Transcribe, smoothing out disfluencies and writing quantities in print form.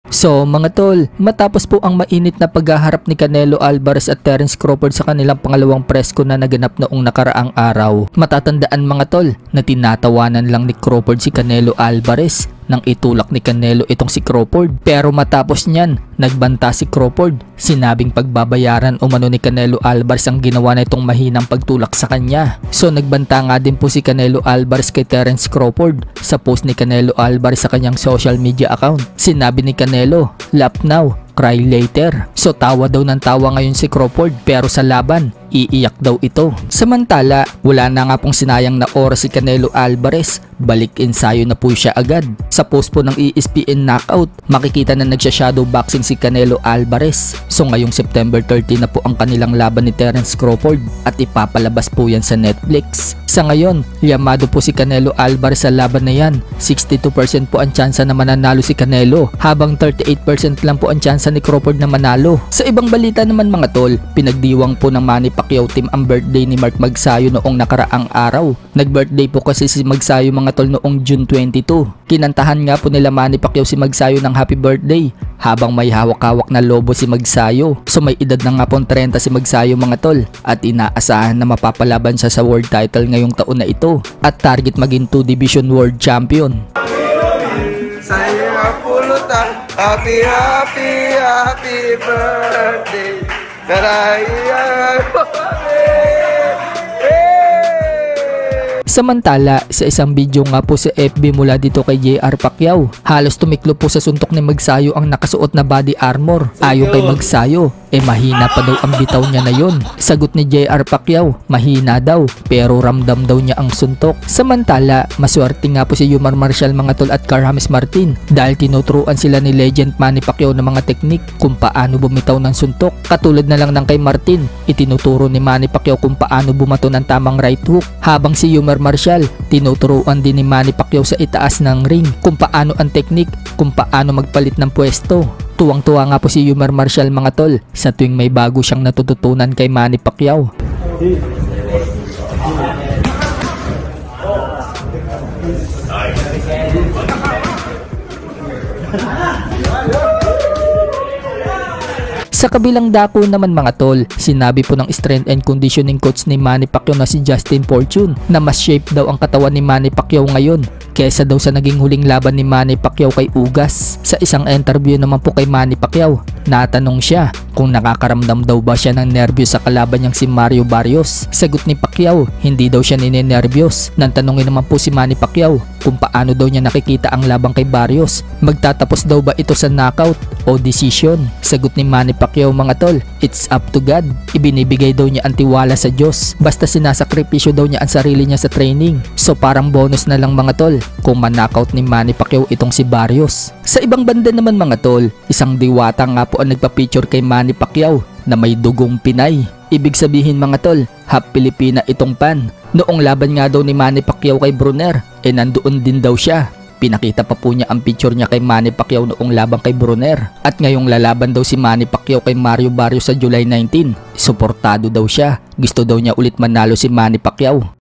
So mga tol, matapos po ang mainit na paghaharap ni Canelo Alvarez at Terence Crawford sa kanilang pangalawang presko na naganap noong nakaraang araw, matatandaan mga tol na tinatawanan lang ni Crawford si Canelo Alvarez nang itulak ni Canelo itong si Crawford. Pero matapos niyan, nagbanta si Crawford. Sinabing pagbabayaran umano ni Canelo Alvarez ang ginawa na itong mahinang pagtulak sa kanya. So nagbanta nga din po si Canelo Alvarez kay Terence Crawford sa post ni Canelo Alvarez sa kanyang social media account. Sinabi ni Canelo, "Laugh now, cry later." So tawa daw ng tawa ngayon si Crawford, pero sa laban, iiyak daw ito. Samantala, wala na nga pong sinayang na oras si Canelo Alvarez. Balik ensayo na po siya agad. Sa post po ng ESPN Knockout, makikita na nagsha-shadow boxing si Canelo Alvarez. So ngayong September 30 na po ang kanilang laban ni Terence Crawford at ipapalabas po yan sa Netflix. Sa ngayon, yamado po si Canelo Alvarez sa laban na yan. 62% po ang tsansa na mananalo si Canelo, habang 38% lang po ang tsansa ni Crawford na manalo. Sa ibang balita naman mga tol, pinagdiwang po ng Manny Pacquiao team ang birthday ni Mark Magsayo noong nakaraang araw. Nag-birthday po kasi si Magsayo mga tol noong June 22. Kinantahan nga po nila Manny Pacquiao si Magsayo ng happy birthday habang may hawak-hawak na lobo si Magsayo. So may edad na nga po 30 si Magsayo mga tol at inaasahan na mapapalaban siya sa world title ngayong taon na ito at target maging 2 division world champion. Saya pulutan, happy birthday. Samantala, sa isang video nga po sa FB mula dito kay JR Pacquiao, halos tumiklo po sa suntok ni Magsayo ang nakasuot na body armor. Ayon kay Magsayo, mahina pa daw ang bitaw niya na yon. Sagot ni JR Pacquiao, mahina daw pero ramdam daw niya ang suntok. Samantala, maswerte nga po si Yumar Marcial mga tol at Carl-James Martin dahil tinuturuan sila ni legend Manny Pacquiao ng mga teknik kung paano bumitaw ng suntok. Katulad na lang ng kay Martin, itinuturo ni Manny Pacquiao kung paano bumato ng tamang right hook, habang si Yumar Marcial, tinuturuan din ni Manny Pacquiao sa itaas ng ring kung paano ang teknik, kung paano magpalit ng pwesto. Tuwang-tuwa nga po si Yumar Marcial mga tol sa tuwing may bago siyang natututunan kay Manny Pacquiao. Sa kabilang dako naman mga tol, sinabi po ng strength and conditioning coach ni Manny Pacquiao na si Justin Fortune na mas shape daw ang katawan ni Manny Pacquiao ngayon kesa daw sa naging huling laban ni Manny Pacquiao kay Ugas. Sa isang interview naman po kay Manny Pacquiao, natanong siya kung nakakaramdam daw ba siya ng nervyos sa kalaban niyang si Mario Barrios. Sagot ni Pacquiao, hindi daw siya ninenervyos. Nang tanongin naman po si Manny Pacquiao kung paano daw niya nakikita ang labang kay Barrios. Magtatapos daw ba ito sa knockout o decision? Sagot ni Manny Pacquiao mga tol, it's up to God. Ibinibigay daw niya ang tiwala sa Diyos. Basta sinasakripisyo daw niya ang sarili niya sa training. So parang bonus na lang mga tol kung man-knockout ni Manny Pacquiao itong si Barrios. Sa ibang banda naman mga tol, isang diwata nga po ang nagpa-picture kay Manny Pacquiao na may dugong Pinay. Ibig sabihin mga tol, half Pilipina itong pan. Noong laban nga daw ni Manny Pacquiao kay Brunner, nandoon din daw siya. Pinakita pa po niya ang picture niya kay Manny Pacquiao noong laban kay Brunner. At ngayong lalaban daw si Manny Pacquiao kay Mario Barrios sa July 19. Suportado daw siya. Gusto daw niya ulit manalo si Manny Pacquiao.